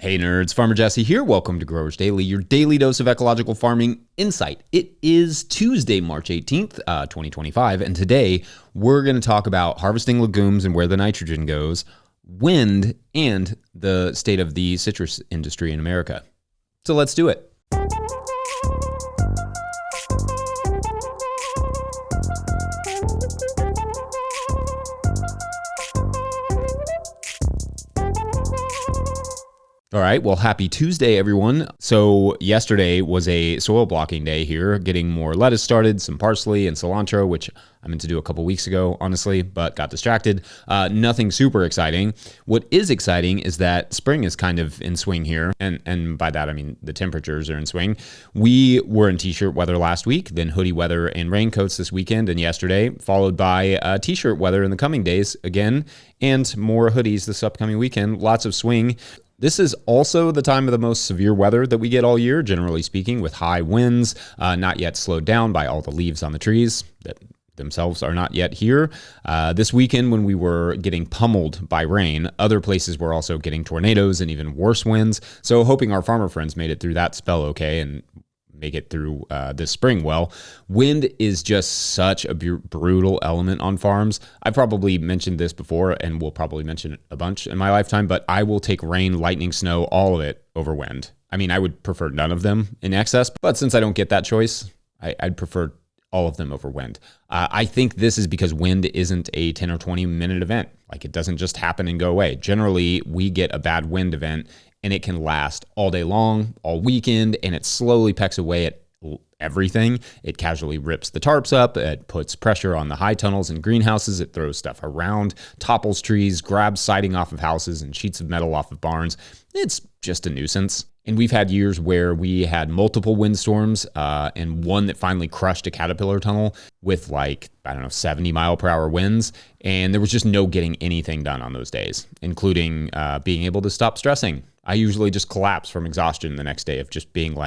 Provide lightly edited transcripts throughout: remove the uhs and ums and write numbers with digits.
Hey nerds, Farmer Jesse here. Welcome to Growers Daily, your daily dose of ecological farming insight. It is Tuesday, March 18th, 2025, and today we're going to talk about harvesting legumes and where the nitrogen goes, wind, and the state of the citrus industry in America. So let's do it. All right, well, happy Tuesday, everyone. So yesterday was a soil blocking day here, getting more lettuce started, some parsley and cilantro, which I meant to do a couple weeks ago, honestly, but got distracted. Nothing super exciting. What is exciting is that spring is kind of in swing here, and by that I mean the temperatures are in swing. We were in t-shirt weather last week, then hoodie weather and raincoats this weekend and yesterday, followed by t-shirt weather in the coming days again, and more hoodies this upcoming weekend. Lots of swing. This is also the time of the most severe weather that we get all year, generally speaking, with high winds, not yet slowed down by all the leaves on the trees that themselves are not yet here. This weekend, when we were getting pummeled by rain, other places were also getting tornadoes and even worse winds. So hoping our farmer friends made it through that spell okay and make it through this spring well. Wind is just such a brutal element on farms. I've probably mentioned this before and will probably mention it a bunch in my lifetime, but I will take rain, lightning, snow, all of it over wind. I mean, I would prefer none of them in excess, but since I don't get that choice, I'd prefer all of them over wind. I think this is because wind isn't a 10 or 20 minute event. Like, it doesn't just happen and go away. Generally, we get a bad wind event and it can last all day long, all weekend, and it slowly pecks away at everything. It casually rips the tarps up, it puts pressure on the high tunnels and greenhouses, it throws stuff around, topples trees, grabs siding off of houses and sheets of metal off of barns. It's just a nuisance. And we've had years where we had multiple windstorms and one that finally crushed a caterpillar tunnel with 70 mile per hour winds. And there was just no getting anything done on those days, including being able to stop stressing. I usually just collapse from exhaustion the next day of just being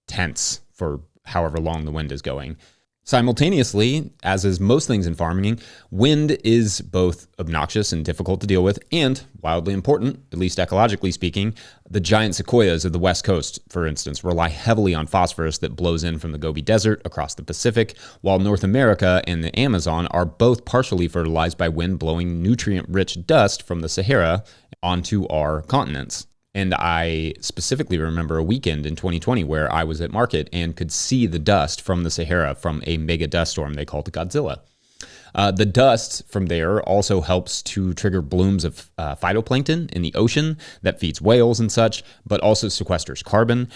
tense for however long the wind is going. Simultaneously, as is most things in farming, wind is both obnoxious and difficult to deal with, and wildly important, at least ecologically speaking. The giant sequoias of the West Coast, for instance, rely heavily on phosphorus that blows in from the Gobi Desert across the Pacific, while North America and the Amazon are both partially fertilized by wind blowing nutrient-rich dust from the Sahara onto our continents. And I specifically remember a weekend in 2020 where I was at market and could see the dust from the Sahara from a mega dust storm they called Godzilla. The dust from there also helps to trigger blooms of phytoplankton in the ocean that feeds whales and such, but also sequesters carbon.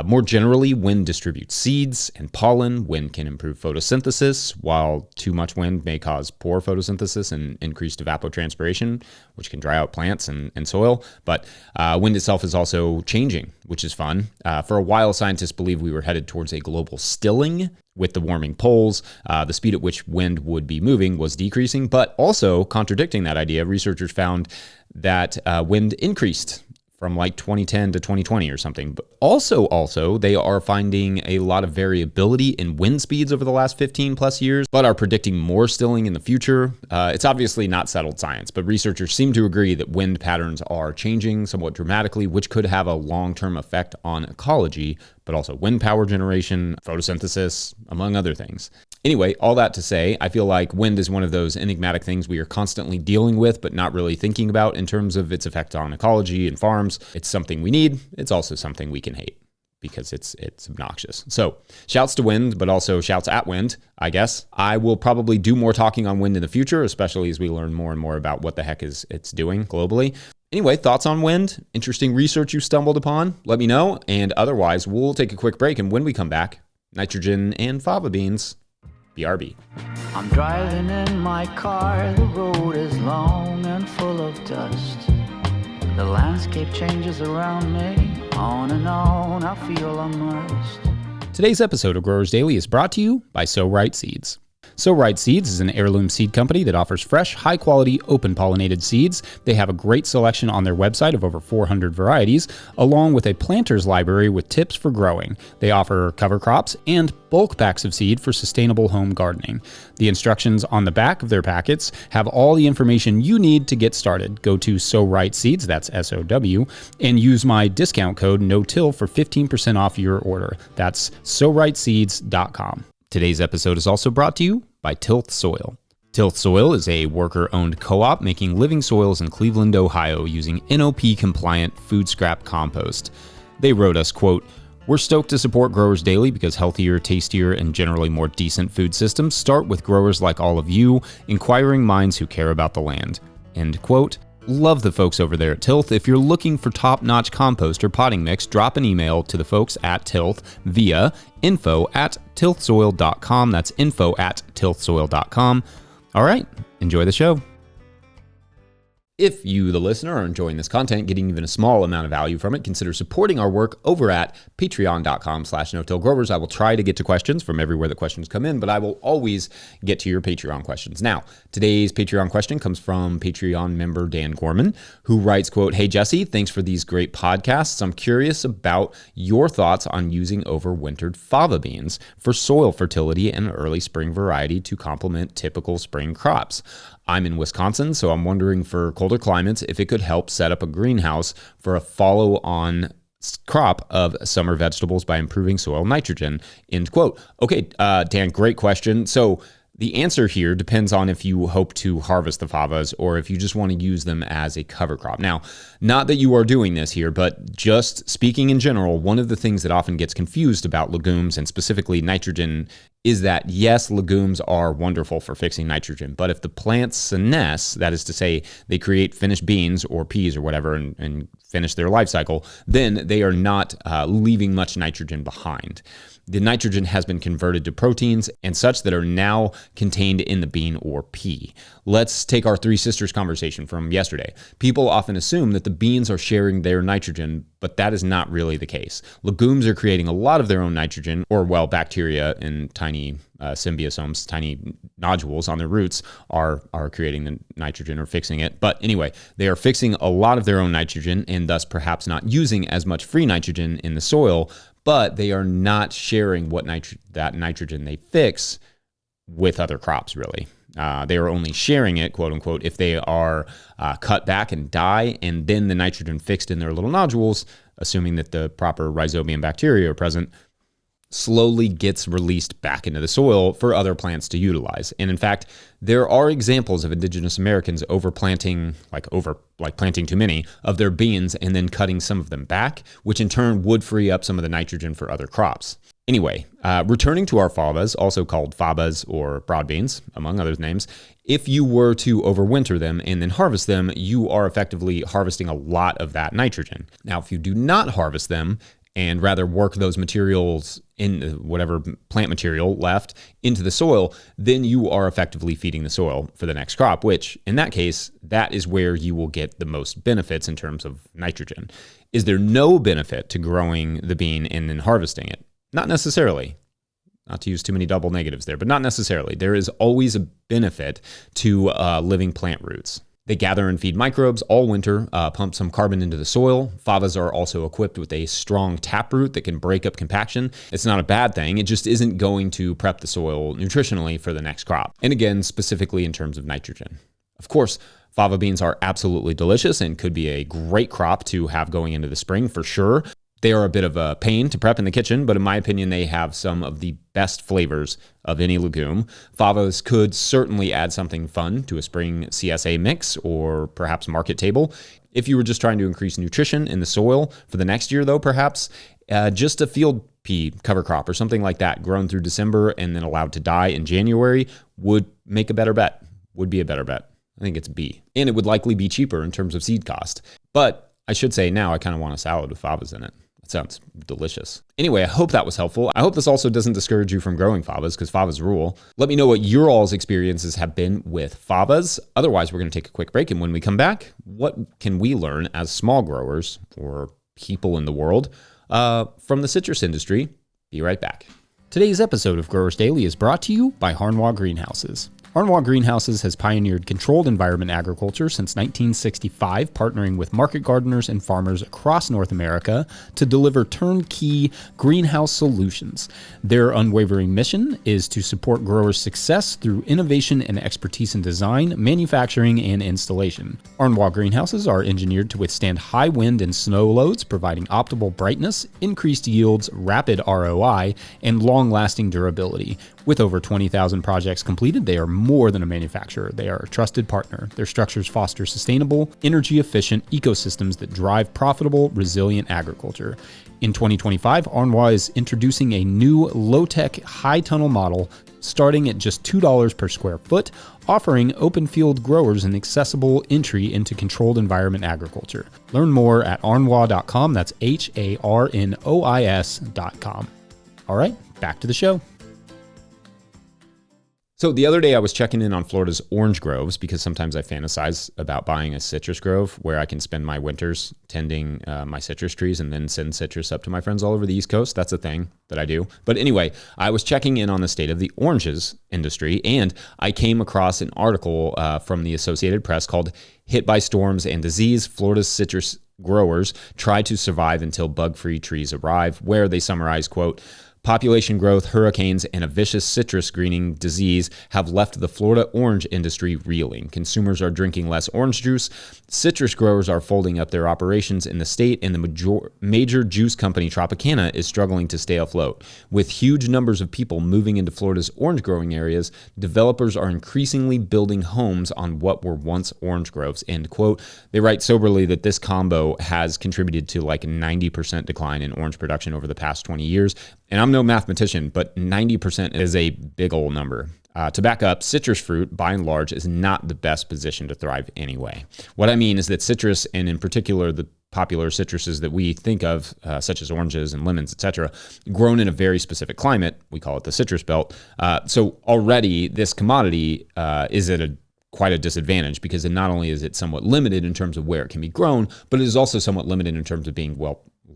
More generally, wind distributes seeds and pollen. Wind can improve photosynthesis, while too much wind may cause poor photosynthesis and increased evapotranspiration, which can dry out plants and soil. But wind itself is also changing, which is fun. For a while, scientists believed we were headed towards a global stilling. With the warming poles, the speed at which wind would be moving was decreasing, but also contradicting that idea, researchers found that wind increased from 2010 to 2020 or something. But also, they are finding a lot of variability in wind speeds over the last 15 plus years, but are predicting more stilling in the future. It's obviously not settled science, but researchers seem to agree that wind patterns are changing somewhat dramatically, which could have a long-term effect on ecology, but also wind power generation, photosynthesis, among other things. Anyway, all that to say, I feel like wind is one of those enigmatic things we are constantly dealing with, but not really thinking about in terms of its effect on ecology and farms. It's something we need. It's also something we can hate because it's obnoxious. So shouts to wind, but also shouts at wind, I guess. I will probably do more talking on wind in the future, especially as we learn more and more about what the heck it's doing globally. Anyway, thoughts on wind? Interesting research you stumbled upon? Let me know. And otherwise, we'll take a quick break. And when we come back, nitrogen and fava beans. BRB. I'm driving in my car, the road is long and full of dust. The landscape changes around me, on and on, I feel immersed. Today's episode of Growers Daily is brought to you by Sow Right Seeds. So Right Seeds is an heirloom seed company that offers fresh, high-quality, open-pollinated seeds. They have a great selection on their website of over 400 varieties, along with a planter's library with tips for growing. They offer cover crops and bulk packs of seed for sustainable home gardening. The instructions on the back of their packets have all the information you need to get started. Go to So Right Seeds, that's S-O-W, and use my discount code NOTILL for 15% off your order. That's SoRightSeeds.com. Today's episode is also brought to you by Tilth Soil. Tilth Soil is a worker-owned co-op making living soils in Cleveland, Ohio using NOP-compliant food scrap compost. They wrote us, quote, "We're stoked to support growers daily because healthier, tastier, and generally more decent food systems start with growers like all of you, inquiring minds who care about the land." End quote. Love the folks over there at Tilth. If you're looking for top-notch compost or potting mix, drop an email to the folks at Tilth via info@tilthsoil.com. That's info@tilthsoil.com. All right, enjoy the show. If you, the listener, are enjoying this content, getting even a small amount of value from it, consider supporting our work over at patreon.com/no-till-growers. I will try to get to questions from everywhere the questions come in, but I will always get to your Patreon questions. Now, today's Patreon question comes from Patreon member Dan Gorman, who writes, quote, "Hey, Jesse, thanks for these great podcasts. I'm curious about your thoughts on using overwintered fava beans for soil fertility and early spring variety to complement typical spring crops. I'm in Wisconsin, so I'm wondering for colder climates if it could help set up a greenhouse for a follow-on crop of summer vegetables by improving soil nitrogen." End quote. Okay, Dan, great question. So the answer here depends on if you hope to harvest the favas or if you just want to use them as a cover crop. Now, not that you are doing this here, but just speaking in general, one of the things that often gets confused about legumes and specifically nitrogen is that, yes, legumes are wonderful for fixing nitrogen, but if the plants senesce, that is to say, they create finished beans or peas or whatever and finish their life cycle, then they are not leaving much nitrogen behind. The nitrogen has been converted to proteins and such that are now contained in the bean or pea. Let's take our Three Sisters conversation from yesterday. People often assume that the beans are sharing their nitrogen, but that is not really the case. Legumes are creating a lot of their own nitrogen, or well, bacteria and tiny symbiosomes, tiny nodules on their roots are creating the nitrogen or fixing it. But anyway, they are fixing a lot of their own nitrogen and thus perhaps not using as much free nitrogen in the soil, but they are not sharing what that nitrogen they fix with other crops, really. They are only sharing it, quote unquote, if they are cut back and die, and then the nitrogen fixed in their little nodules, assuming that the proper rhizobium bacteria are present, slowly gets released back into the soil for other plants to utilize. And in fact, there are examples of indigenous Americans overplanting, planting too many of their beans and then cutting some of them back, which in turn would free up some of the nitrogen for other crops. Anyway, returning to our favas, also called fabas or broad beans, among other names, if you were to overwinter them and then harvest them, you are effectively harvesting a lot of that nitrogen. Now, if you do not harvest them and rather work those materials in whatever plant material left into the soil, then you are effectively feeding the soil for the next crop, which in that case, that is where you will get the most benefits in terms of nitrogen. Is there no benefit to growing the bean and then harvesting it? Not necessarily. Not to use too many double negatives there, but not necessarily. There is always a benefit to living plant roots. They gather and feed microbes all winter, pump some carbon into the soil. Favas are also equipped with a strong taproot that can break up compaction. It's not a bad thing. It just isn't going to prep the soil nutritionally for the next crop. And again, specifically in terms of nitrogen. Of course, fava beans are absolutely delicious and could be a great crop to have going into the spring for sure. They are a bit of a pain to prep in the kitchen, but in my opinion, they have some of the best flavors of any legume. Favas could certainly add something fun to a spring CSA mix or perhaps market table. If you were just trying to increase nutrition in the soil for the next year, though, perhaps just a field pea cover crop or something like that grown through December and then allowed to die in January would make a better bet, would be a better bet. I think it's B. And it would likely be cheaper in terms of seed cost. But I should say now I kind of want a salad with favas in it. That sounds delicious. Anyway, I hope that was helpful. I hope this also doesn't discourage you from growing favas because favas rule. Let me know what your all's experiences have been with favas. Otherwise, we're going to take a quick break. And when we come back, what can we learn as small growers or people in the world from the citrus industry? Be right back. Today's episode of Growers Daily is brought to you by Harnois Greenhouses. Harnois Greenhouses has pioneered controlled environment agriculture since 1965, partnering with market gardeners and farmers across North America to deliver turnkey greenhouse solutions. Their unwavering mission is to support growers' success through innovation and expertise in design, manufacturing, and installation. Harnois Greenhouses are engineered to withstand high wind and snow loads, providing optimal brightness, increased yields, rapid ROI, and long-lasting durability. With over 20,000 projects completed, they are more than a manufacturer. They are a trusted partner. Their structures foster sustainable, energy-efficient ecosystems that drive profitable, resilient agriculture. In 2025, Harnois is introducing a new low-tech, high-tunnel model starting at just $2 per square foot, offering open field growers an accessible entry into controlled environment agriculture. Learn more at harnois.com. That's HARNOIS.com. All right, back to the show. So the other day I was checking in on Florida's orange groves because sometimes I fantasize about buying a citrus grove where I can spend my winters tending my citrus trees and then send citrus up to my friends all over the East Coast. That's a thing that I do. But anyway, I was checking in on the state of the oranges industry, and I came across an article from the Associated Press called "Hit by Storms and Disease, Florida's Citrus Growers Try to Survive Until Bug-Free Trees Arrive," where they summarize, quote, "Population growth, hurricanes, and a vicious citrus greening disease have left the Florida orange industry reeling. Consumers are drinking less orange juice. Citrus growers are folding up their operations in the state, and the major juice company Tropicana is struggling to stay afloat. With huge numbers of people moving into Florida's orange growing areas, developers are increasingly building homes on what were once orange groves," end quote. They write soberly that this combo has contributed to like a 90% decline in orange production over the past 20 years. And I'm no mathematician, but 90% is a big old number. To back up, citrus fruit, by and large, is not the best position to thrive anyway. What I mean is that citrus, and in particular the popular citruses that we think of, such as oranges and lemons, etc., grown in a very specific climate, we call it the citrus belt. So already this commodity is at quite a disadvantage because not only is it somewhat limited in terms of where it can be grown, but it is also somewhat limited in terms of being,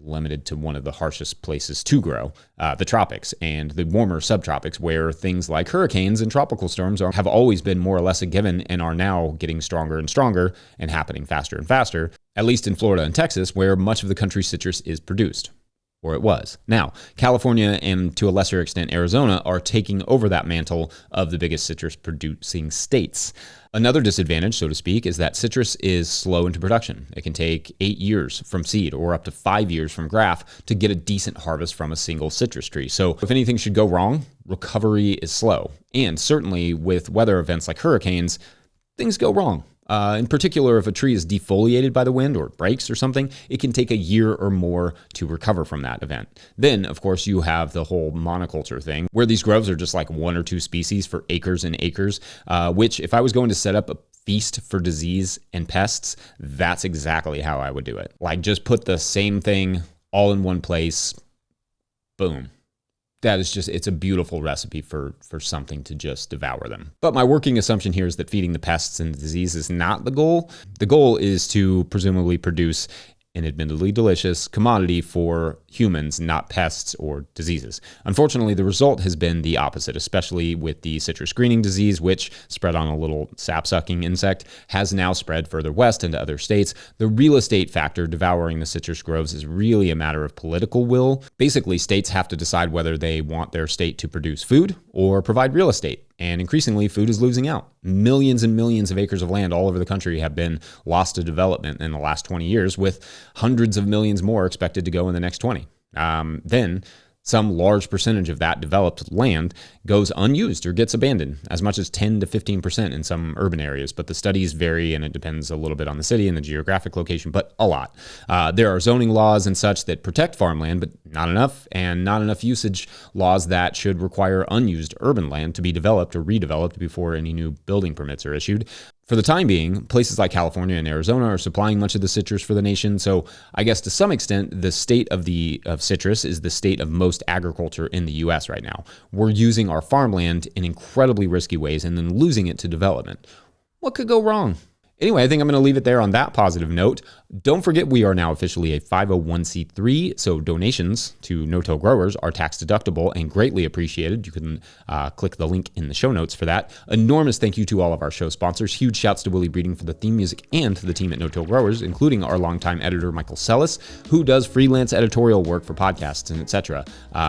limited to one of the harshest places to grow, the tropics and the warmer subtropics, where things like hurricanes and tropical storms have always been more or less a given and are now getting stronger and stronger and happening faster and faster, at least in Florida and Texas, where much of the country's citrus is produced. Or it was. Now, California and to a lesser extent Arizona are taking over that mantle of the biggest citrus producing states. Another disadvantage, so to speak, is that citrus is slow into production. It can take 8 years from seed or up to 5 years from graft to get a decent harvest from a single citrus tree. So if anything should go wrong, recovery is slow. And certainly with weather events like hurricanes, things go wrong. In particular, if a tree is defoliated by the wind or breaks or something, it can take a year or more to recover from that event. Then, of course, you have the whole monoculture thing, where these groves are just like 1 or 2 species for acres and acres, which if I was going to set up a feast for disease and pests, that's exactly how I would do it. Like just put the same thing all in one place, boom. That is just, it's a beautiful recipe for something to just devour them. But my working assumption here is that feeding the pests and disease is not the goal. The goal is to presumably produce an admittedly delicious commodity for humans, not pests or diseases. Unfortunately, the result has been the opposite, especially with the citrus greening disease, which spread on a little sap-sucking insect, has now spread further west into other states. The real estate factor devouring the citrus groves is really a matter of political will. Basically, states have to decide whether they want their state to produce food or provide real estate. And increasingly, food is losing out. Millions and millions of acres of land all over the country have been lost to development in the last 20 years, with hundreds of millions more expected to go in the next 20. Then some large percentage of that developed land goes unused or gets abandoned, as much as 10 to 15% in some urban areas. But the studies vary, and it depends a little bit on the city and the geographic location, but a lot. There are zoning laws and such that protect farmland, but not enough, and not enough usage laws that should require unused urban land to be developed or redeveloped before any new building permits are issued. For the time being, places like California and Arizona are supplying much of the citrus for the nation. So I guess to some extent, the state of citrus is the state of most agriculture in the U.S. right now. We're using our farmland in incredibly risky ways and then losing it to development. What could go wrong? Anyway, I think I'm going to leave it there on that positive note. Don't forget, we are now officially a 501c3, so donations to no-till growers are tax deductible and greatly appreciated. You can click the link in the show notes for that. Enormous thank you to all of our show sponsors. Huge shouts to Willie Breeding for the theme music and to the team at No-Till Growers, including our longtime editor, Michael Sellis, who does freelance editorial work for podcasts and etc.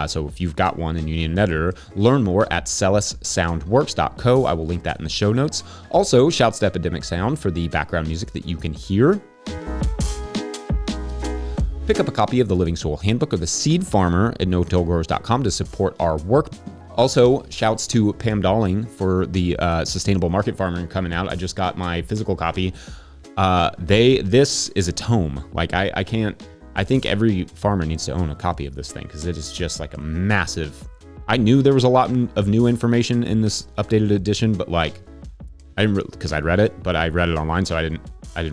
So if you've got one and you need an editor, learn more at sellissoundworks.co. I will link that in the show notes. Also, shouts to Epidemic Sound for the background music that you can hear. Pick up a copy of the Living Soil Handbook or the Seed Farmer at no-tillgrowers.com to support our work. Also, shouts to Pam Dalling for the Sustainable Market Farmer coming out. I just got my physical copy. This is a tome. Like I think every farmer needs to own a copy of this thing because it is just like a massive. I knew there was a lot of new information in this updated edition, but like I didn't, because I'd read it, but I read it online, so I didn't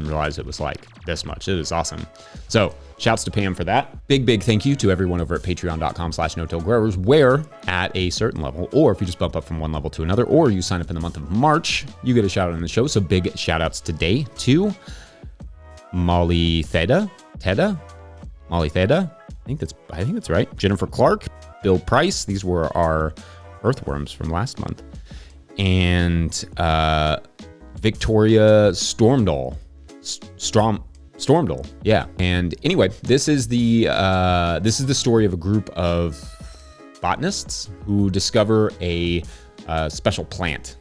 realize it was like this much. It is awesome. So shouts to Pam for that. Big thank you to everyone over at patreon.com/no-till-growers, where at a certain level, or if you just bump up from one level to another, or you sign up in the month of March, you get a shout out in the show. So big shout outs today to Molly Theda. I think that's right. Jennifer Clark, Bill Price. These were our earthworms from last month. And Victoria Stormdahl. Stormdahl, yeah. And anyway, this is the story of a group of botanists who discover a special plant,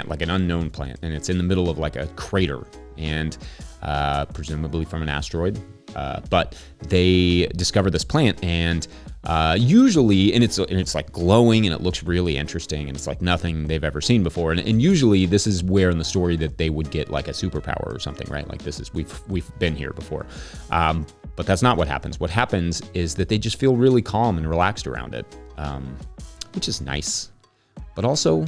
like an unknown plant, and it's in the middle of like a crater, and presumably from an asteroid. But they discover this plant, and usually, and it's like glowing, and it looks really interesting, and it's like nothing they've ever seen before. And usually, this is where in the story that they would get like a superpower or something, right? Like this is we've been here before, but that's not what happens. What happens is that they just feel really calm and relaxed around it, which is nice, but also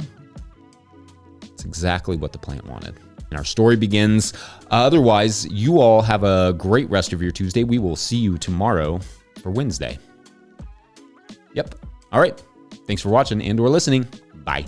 it's exactly what the plant wanted. And our story begins. Otherwise, you all have a great rest of your Tuesday. We will see you tomorrow for Wednesday. Yep. All right. Thanks for watching and/or listening. Bye.